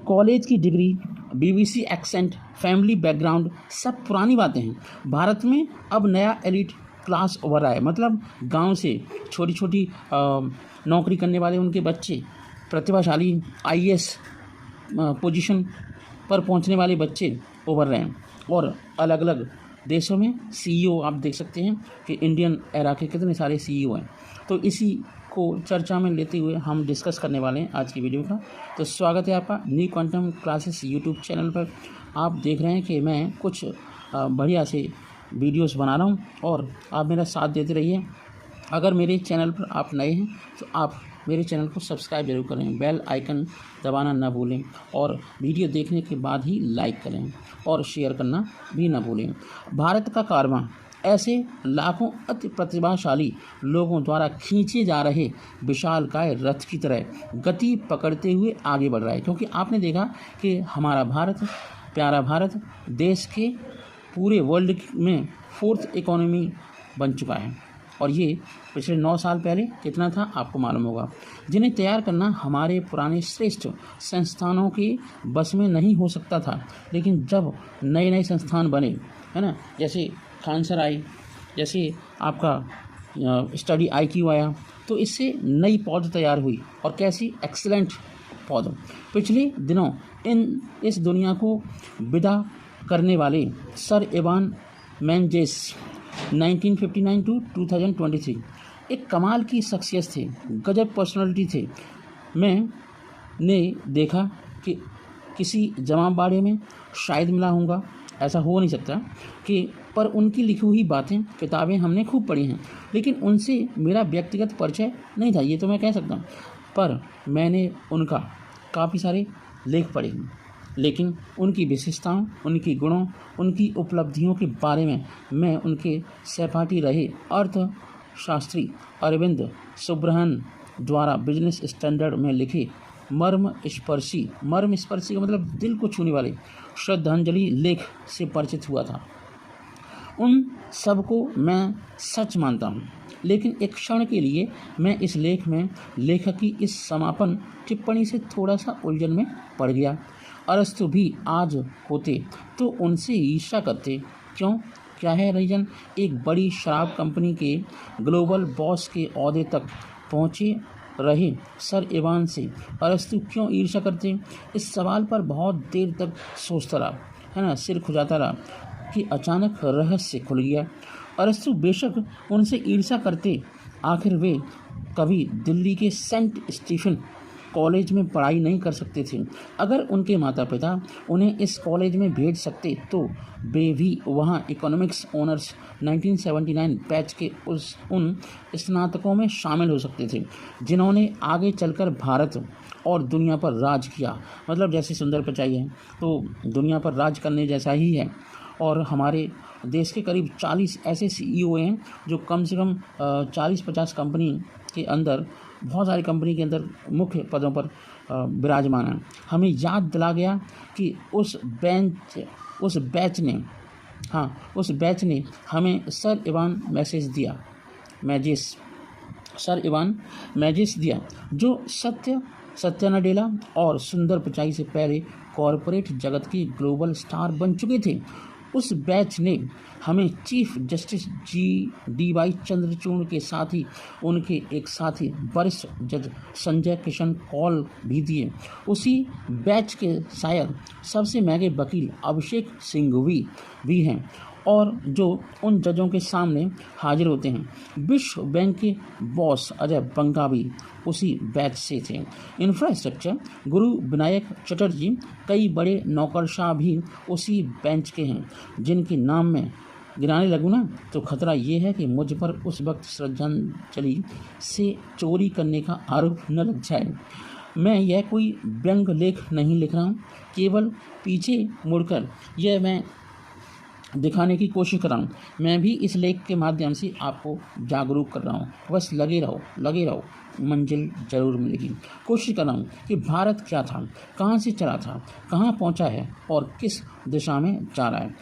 College की degree, BBC accent, family background सब पुरानी बातें हैं। भारत में अब नया एलिट क्लास उभर रहा है, मतलब गांव से छोटी छोटी नौकरी करने वाले उनके बच्चे, प्रतिभाशाली आईएएस पोजीशन पर पहुंचने वाले बच्चे उभर रहे हैं। और अलग अलग देशों में सीईओ आप देख सकते हैं कि इंडियन एरा के कितने सारे सीईओ हैं। तो इसी को चर्चा में लेते हुए हम डिस्कस करने वाले हैं आज की वीडियो का। तो स्वागत है आपका new quantum classes YouTube channel पर। आप देख रहे हैं कि मैं कुछ बढ़िया से वीडियोस बना रहा हूं और आप मेरा साथ देते रहिए। अगर मेरे चैनल पर आप नए हैं तो आप मेरे चैनल को सब्सक्राइब जरूर करें, बेल आइकन दबाना ना भूलें और वीडियो देखने के बाद ही लाइक करें और शेयर करना भी ना भूलें। भारत का कारवां ऐसे लाखों अति प्रतिभाशाली लोगों द्वारा खींचे जा रहे विशालकाय रथ की तरह गति पकड़ते हुए आगे बढ़ रहा है, क्योंकि आपने देखा कि हमारा भारत, प्यारा भारत, देश के पूरे वर्ल्ड में 4th इकोनॉमी बन चुका है। और ये पिछले 9 साल पहले कितना था आपको मालूम होगा, जिन्हें तैयार करना हमारे पुराने श्रेष्ठ संस्थानों के बस में नहीं हो सकता था। लेकिन जब नए नए संस्थान बने, है ना, जैसे खानसर आई, जैसे आपका स्टडी IQ आया, तो इससे नई पौध तैयार हुई। और कैसी एक्सीलेंट पौध। पिछले दिनों इस दुनिया को विदा करने वाले सर इवान मेंजेस 1959 टू 2023 एक कमाल की शख्सियत थे, गजब पर्सनालिटी थे। मैंने देखा कि किसी जमाबाड़े में शायद मिला होगा, ऐसा हो नहीं सकता कि, पर उनकी लिखी हुई बातें, किताबें हमने खूब पढ़ी हैं, लेकिन उनसे मेरा व्यक्तिगत परिचय नहीं था, ये तो मैं कह सकता हूँ। पर मैंने उनका काफ़ी सारे लेख पढ़े हैं, लेकिन उनकी विशेषताओं, उनकी गुणों, उनकी उपलब्धियों के बारे में मैं उनके सहपाठी रहे अर्थशास्त्री अरविंद सुब्रहन द्वारा बिजनेस स्टैंडर्ड में लिखे मर्म स्पर्शी का मतलब दिल को छूने वाले श्रद्धांजलि लेख से परिचित हुआ था। उन सबको मैं सच मानता हूँ, लेकिन एक क्षण के लिए मैं इस लेख में लेखक की इस समापन टिप्पणी से थोड़ा सा उलझन में पड़ गया। अरस्तु भी आज होते तो उनसे ईर्ष्या करते। क्यों? क्या है रीजन? एक बड़ी शराब कंपनी के ग्लोबल बॉस के ओहदे तक पहुँचे रहे सर इवान से अरस्तु क्यों ईर्ष्या करते? इस सवाल पर बहुत देर तक सोचता रहा, है ना, सिर खुजाता रहा कि अचानक रहस्य खुल गया। अरस्तु बेशक उनसे ईर्ष्या करते, आखिर वे कभी दिल्ली के सेंट स्टीफन कॉलेज में पढ़ाई नहीं कर सकते थे। अगर उनके माता पिता उन्हें इस कॉलेज में भेज सकते तो वे भी वहाँ इकोनॉमिक्स ऑनर्स 1979 बैच के उन स्नातकों में शामिल हो सकते थे जिन्होंने आगे चलकर भारत और दुनिया पर राज किया। मतलब जैसे सुंदर पिचाई है तो दुनिया पर राज करने जैसा ही है। और हमारे देश के करीब 40 ऐसे CEO हैं जो कम से कम 40-50 कंपनी के अंदर, बहुत सारी कंपनी के अंदर मुख्य पदों पर विराजमान है। हमें याद दिला गया कि उस बैच ने हमें सर इवान मैजेस दिया जो सत्या नडेला और सुंदर पिचाई से पहले कॉरपोरेट जगत के ग्लोबल स्टार बन चुके थे। उस बैच ने हमें चीफ जस्टिस DY चंद्रचूड़ के साथ ही उनके एक साथी वरिष्ठ जज संजय किशन कौल भी दिए। उसी बैच के शायद सबसे महंगे वकील अभिषेक सिंघवी भी हैं और जो उन जजों के सामने हाजिर होते हैं। विश्व बैंक के बॉस अजय बंगा भी उसी बैच से थे। इंफ्रास्ट्रक्चर गुरु विनायक चटर्जी, कई बड़े नौकरशाह भी उसी बेंच के हैं। जिनके नाम में गिनाने लगूँ ना तो खतरा ये है कि मुझ पर उस वक्त श्रद्धांजलि से चोरी करने का आरोप न लग जाए। मैं यह कोई व्यंग लेख नहीं लिख रहा हूँ, केवल पीछे मुड़कर यह मैं दिखाने की कोशिश कर रहा हूँ। मैं भी इस लेख के माध्यम से आपको जागरूक कर रहा हूँ। बस लगे रहो, मंजिल जरूर मिलेगी। कोशिश कर रहा हूँ कि भारत क्या था, कहाँ से चला था, कहाँ पहुँचा है और किस दिशा में जा रहा है।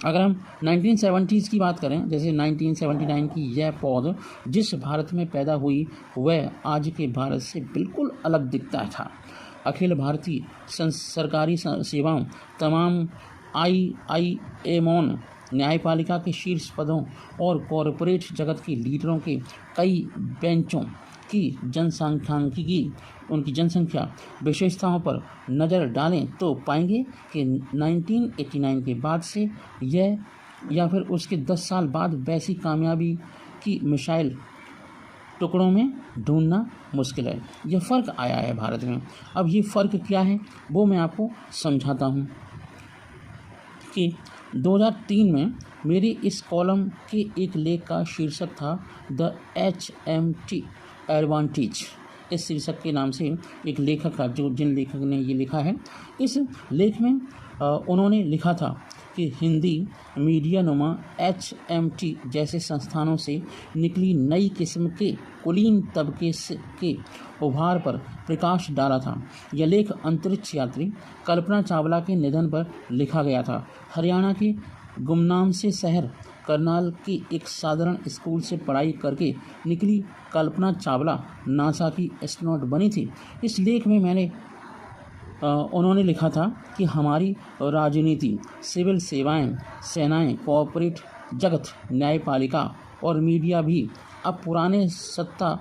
अगर हम 1970s की बात करें, जैसे 1979 की यह पौध जिस भारत में पैदा हुई वह आज के भारत से बिल्कुल अलग दिखता था। अखिल भारतीय सरकारी सेवाओं, तमाम IIMON, न्यायपालिका के शीर्ष पदों और कॉरपोरेट जगत के लीडरों के कई बेंचों की उनकी जनसंख्या विशेषताओं पर नज़र डालें तो पाएंगे कि 1989 के बाद से यह या फिर उसके 10 साल बाद वैसी कामयाबी की मिसाइल टुकड़ों में ढूंढना मुश्किल है। यह फ़र्क आया है भारत में। अब ये फ़र्क क्या है वो मैं आपको समझाता हूँ कि 2003 में मेरी इस कॉलम के एक लेख का शीर्षक था द HMT एडवांटेज। इस शीर्षक के नाम से एक लेखक का जिन लेखक ने ये लिखा है, इस लेख में उन्होंने लिखा था कि हिंदी मीडिया नुमा HMT जैसे संस्थानों से निकली नई किस्म के कुलीन तबके के उभार पर प्रकाश डाला था। यह लेख अंतरिक्ष यात्री कल्पना चावला के निधन पर लिखा गया था। हरियाणा के गुमनाम से शहर करनाल के एक साधारण स्कूल से पढ़ाई करके निकली कल्पना चावला नासा की एस्ट्रोनॉट बनी थी। इस लेख में उन्होंने लिखा था कि हमारी राजनीति, सिविल सेवाएं, सेनाएं, कॉर्पोरेट जगत, न्यायपालिका और मीडिया भी अब पुराने सत्ता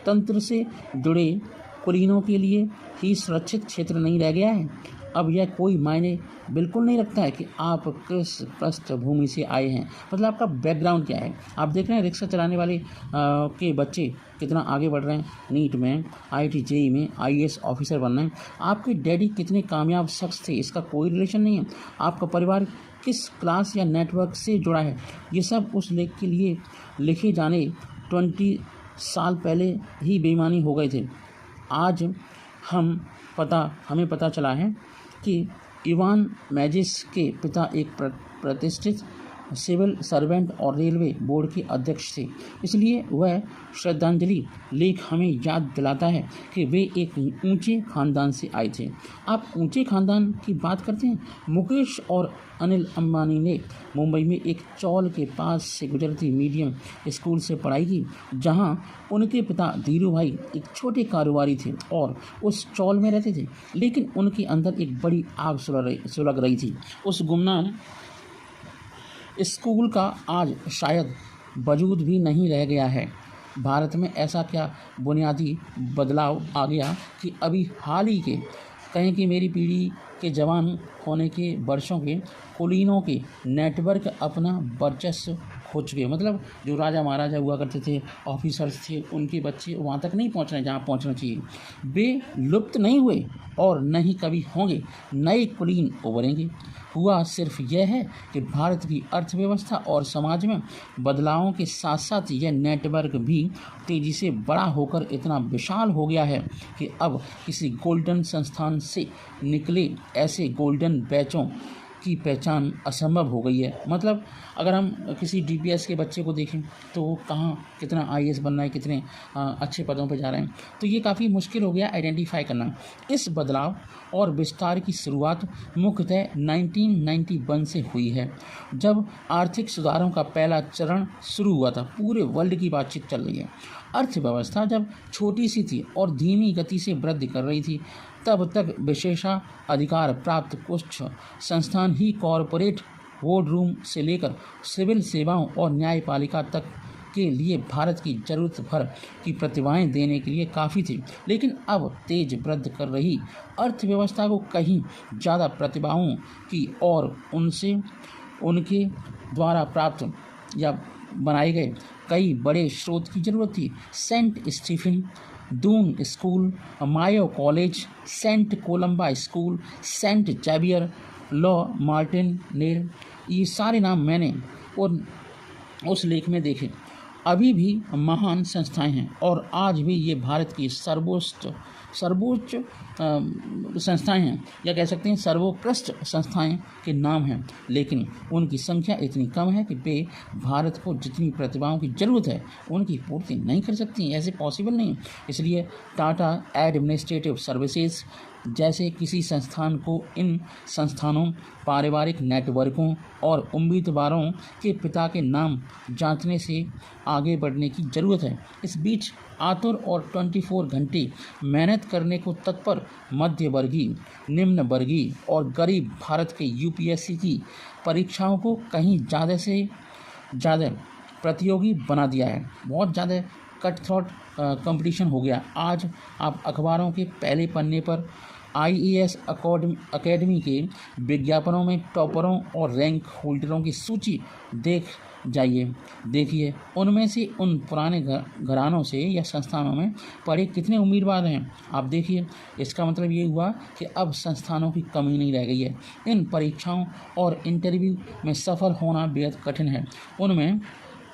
तंत्र से जुड़े कुलीनों के लिए ही सुरक्षित क्षेत्र नहीं रह गया है। अब यह कोई मायने बिल्कुल नहीं रखता है कि आप किस पृष्ठभूमि से आए हैं, मतलब आपका बैकग्राउंड क्या है। आप देख रहे हैं रिक्शा चलाने वाले के बच्चे कितना आगे बढ़ रहे हैं, नीट में, IIT JEE में IAS ऑफिसर बन रहे हैं। आपके डैडी कितने कामयाब शख्स थे, इसका कोई रिलेशन नहीं है। आपका परिवार किस क्लास या नेटवर्क से जुड़ा है, ये सब उस लेख के लिए लिखे जाने 20 साल पहले ही बेईमानी हो गए थे। आज हमें पता चला है कि इवान मैजिस के पिता एक प्रतिष्ठित सिविल सर्वेंट और रेलवे बोर्ड के अध्यक्ष थे। इसलिए वह श्रद्धांजलि लेख हमें याद दिलाता है कि वे एक ऊंचे खानदान से आए थे। आप ऊंचे खानदान की बात करते हैं। मुकेश और अनिल अंबानी ने मुंबई में एक चौल के पास से गुजरती मीडियम स्कूल से पढ़ाई की, जहां उनके पिता धीरू भाई एक छोटे कारोबारी थे और उस चौल में रहते थे। लेकिन उनके अंदर एक बड़ी आग सुलग रही थी। उस गुमनाम स्कूल का आज शायद वजूद भी नहीं रह गया है। भारत में ऐसा क्या बुनियादी बदलाव आ गया कि अभी हाल ही के कहें कि मेरी पीढ़ी के जवान होने के वर्षों के कुलीनों के नेटवर्क अपना वर्चस्व खो चुके। मतलब जो राजा महाराजा हुआ करते थे, ऑफिसर्स थे, उनके बच्चे वहाँ तक नहीं पहुँच रहे जहाँ पहुँचना चाहिए। वे लुप्त नहीं हुए और न ही कभी होंगे। नए कुलीन उभरेंगे। हुआ सिर्फ यह है कि भारत की अर्थव्यवस्था और समाज में बदलावों के साथ साथ यह नेटवर्क भी तेज़ी से बड़ा होकर इतना विशाल हो गया है कि अब किसी गोल्डन संस्थान से निकले ऐसे गोल्डन बैचों की पहचान असंभव हो गई है। मतलब अगर हम किसी DPS के बच्चे को देखें तो वो कहाँ कितना IAS बन रहा है, कितने अच्छे पदों पर जा रहे हैं, तो ये काफ़ी मुश्किल हो गया आइडेंटिफाई करना। इस बदलाव और विस्तार की शुरुआत मुख्यतः 1991 से हुई है, जब आर्थिक सुधारों का पहला चरण शुरू हुआ था। पूरे वर्ल्ड की बातचीत चल रही है। अर्थव्यवस्था जब छोटी सी थी और धीमी गति से वृद्धि कर रही थी, तब तक विशेषाधिकार प्राप्त कुछ संस्थान ही कॉरपोरेट बोर्ड रूम से लेकर सिविल सेवाओं और न्यायपालिका तक के लिए भारत की ज़रूरत भर की प्रतिभाएं देने के लिए काफ़ी थी। लेकिन अब तेज वृद्धि कर रही अर्थव्यवस्था को कहीं ज़्यादा प्रतिभाओं की और उनके द्वारा प्राप्त या बनाए गए कई बड़े स्रोत की ज़रूरत थी। Saint Stephen Doon school, Mayo college, Saint Columba school, Saint Xavier, La Martiniere, ये सारे नाम मैंने उस लेख में देखे। अभी भी महान संस्थाएं हैं और आज भी ये भारत की सर्वोच्च संस्थाएं हैं, या कह सकते हैं सर्वोत्कृष्ट संस्थाएं के नाम हैं। लेकिन उनकी संख्या इतनी कम है कि वे भारत को जितनी प्रतिभाओं की ज़रूरत है उनकी पूर्ति नहीं कर सकती। ऐसे पॉसिबल नहीं। इसलिए टाटा एडमिनिस्ट्रेटिव सर्विसेज जैसे किसी संस्थान को इन संस्थानों, पारिवारिक नेटवर्कों और उम्मीदवारों के पिता के नाम जांचने से आगे बढ़ने की ज़रूरत है। इस बीच आतुर और 24 घंटे मेहनत करने को तत्पर मध्यवर्गीय, निम्न वर्गीय और गरीब भारत के यूपीएससी की परीक्षाओं को कहीं ज़्यादा से ज़्यादा प्रतियोगी बना दिया है। बहुत ज़्यादा कट थ्रोट कंपटीशन हो गया। आज आप अखबारों के पहले पन्ने पर आईएएस अकेडमी के विज्ञापनों में टॉपरों और रैंक होल्डरों की सूची देखिए उनमें से उन पुराने घरानों से या संस्थानों में पढ़े कितने उम्मीदवार हैं। आप देखिए, इसका मतलब ये हुआ कि अब संस्थानों की कमी नहीं रह गई है। इन परीक्षाओं और इंटरव्यू में सफल होना बेहद कठिन है। उनमें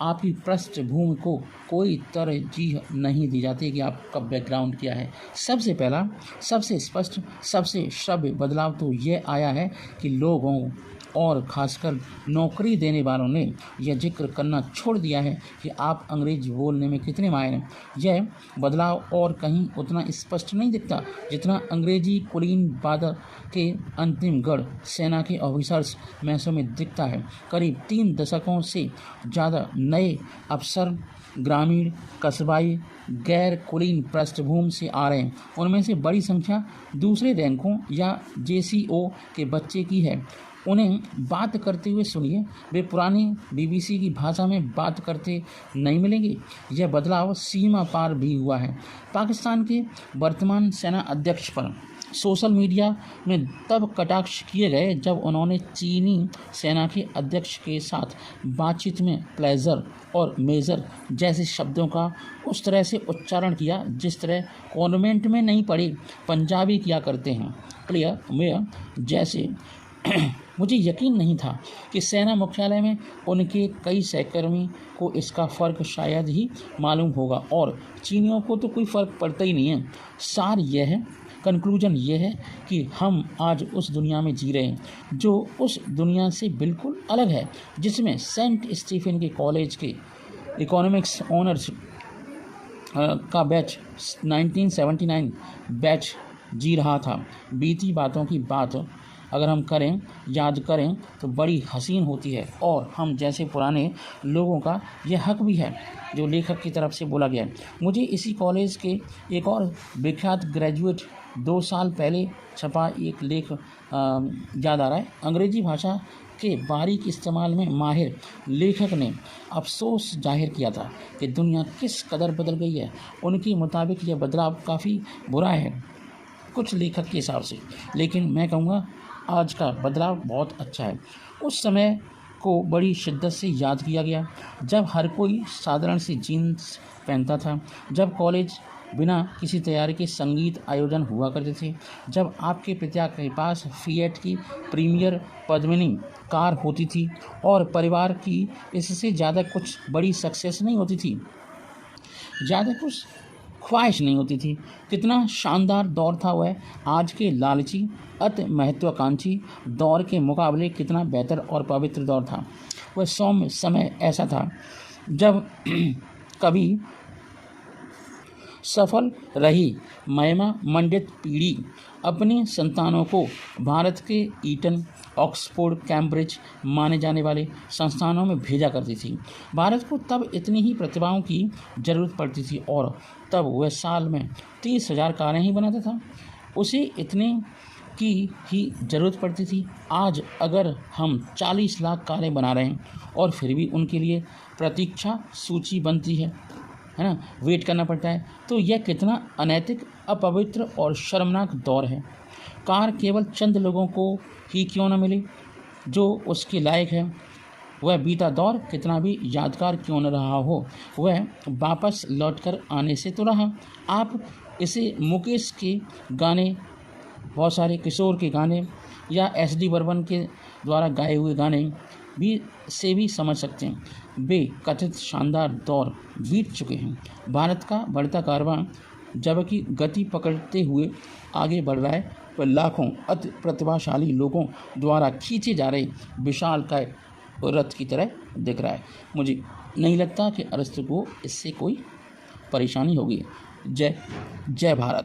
आपकी पृष्ठभूमि को कोई तरजीह नहीं दी जाती कि आपका बैकग्राउंड क्या है। सबसे पहला, सबसे स्पष्ट, सबसे श्रव्य बदलाव तो ये आया है कि लोगों और खासकर नौकरी देने वालों ने यह जिक्र करना छोड़ दिया है कि आप अंग्रेजी बोलने में कितने माहिर हैं। यह बदलाव और कहीं उतना स्पष्ट नहीं दिखता जितना अंग्रेजी कुलीन बादल के अंतिम गढ़ सेना के ऑफिसर्स मैसों में दिखता है। करीब 3 दशकों से ज़्यादा नए अफसर ग्रामीण, कस्बाई, गैर कुलीन पृष्ठभूमि से आ रहे हैं। उनमें से बड़ी संख्या दूसरे रैंकों या जेसीओ के बच्चे की है। उन्हें बात करते हुए सुनिए, वे पुरानी बीबीसी की भाषा में बात करते नहीं मिलेंगे। यह बदलाव सीमा पार भी हुआ है। पाकिस्तान के वर्तमान सेना अध्यक्ष पर सोशल मीडिया में तब कटाक्ष किए गए जब उन्होंने चीनी सेना के अध्यक्ष के साथ बातचीत में प्लेजर और मेजर जैसे शब्दों का उस तरह से उच्चारण किया जिस तरह कॉन्वेंट में नहीं पढ़े पंजाबी किया करते हैं। प्लेयर मेयर जैसे मुझे यकीन नहीं था कि सेना मुख्यालय में उनके कई सहकर्मी को इसका फ़र्क शायद ही मालूम होगा और चीनियों को तो कोई फ़र्क पड़ता ही नहीं है। सार यह है, कंक्लूजन ये है कि हम आज उस दुनिया में जी रहे हैं जो उस दुनिया से बिल्कुल अलग है जिसमें सेंट स्टीफन के कॉलेज के इकोनॉमिक्स ऑनर्स का बैच 1979 बैच जी रहा था। बीती बातों की बात अगर हम याद करें तो बड़ी हसीन होती है और हम जैसे पुराने लोगों का यह हक भी है जो लेखक की तरफ से बोला गया है। मुझे इसी कॉलेज के एक और विख्यात ग्रेजुएट 2 साल पहले छपा एक लेख याद आ रहा है। अंग्रेजी भाषा के बारीक इस्तेमाल में माहिर लेखक ने अफसोस जाहिर किया था कि दुनिया किस कदर बदल गई है। उनके मुताबिक यह बदलाव काफ़ी बुरा है कुछ लेखक के हिसाब से, लेकिन मैं कहूँगा आज का बदलाव बहुत अच्छा है। उस समय को बड़ी शिद्दत से याद किया गया जब हर कोई साधारण सी जीन्स पहनता था, जब कॉलेज बिना किसी तैयारी के संगीत आयोजन हुआ करते थे, जब आपके पिता के पास फिएट की प्रीमियर पद्मिनी कार होती थी और परिवार की इससे ज़्यादा कुछ बड़ी सक्सेस नहीं होती थी, ज़्यादा कुछ ख्वाहिश नहीं होती थी। कितना शानदार दौर था वह। आज के लालची अति महत्वाकांक्षी दौर के मुकाबले कितना बेहतर और पवित्र दौर था। वह सौम्य समय ऐसा था जब कभी सफल रही महिमा मंडित पीढ़ी अपने संतानों को भारत के ईटन, ऑक्सफोर्ड, कैम्ब्रिज माने जाने वाले संस्थानों में भेजा करती थी। भारत को तब इतनी ही प्रतिभाओं की ज़रूरत पड़ती थी और तब वह साल में 30,000 कारें ही बनाता था। उसे इतने की ही ज़रूरत पड़ती थी। आज अगर हम 40 लाख कारें बना रहे हैं और फिर भी उनके लिए प्रतीक्षा सूची बनती है ना, वेट करना पड़ता है, तो यह कितना अनैतिक, अपवित्र और शर्मनाक दौर है। कार केवल चंद लोगों को ही क्यों न मिले जो उसके लायक है, वह बीता दौर कितना भी यादगार क्यों न रहा हो, वह वापस लौटकर आने से तो रहा। आप इसे मुकेश के गाने, बहुत सारे किशोर के गाने या एसडी बर्मन के द्वारा गाए हुए गाने भी समझ सकते हैं। वे कथित शानदार दौर बीत चुके हैं। भारत का बढ़ता कारवां जबकि गति पकड़ते हुए आगे बढ़ रहा है, वह लाखों अति प्रतिभाशाली लोगों द्वारा खींचे जा रहे विशालकाय रथ की तरह दिख रहा है। मुझे नहीं लगता कि अरस्तु को इससे कोई परेशानी होगी। जय भारत।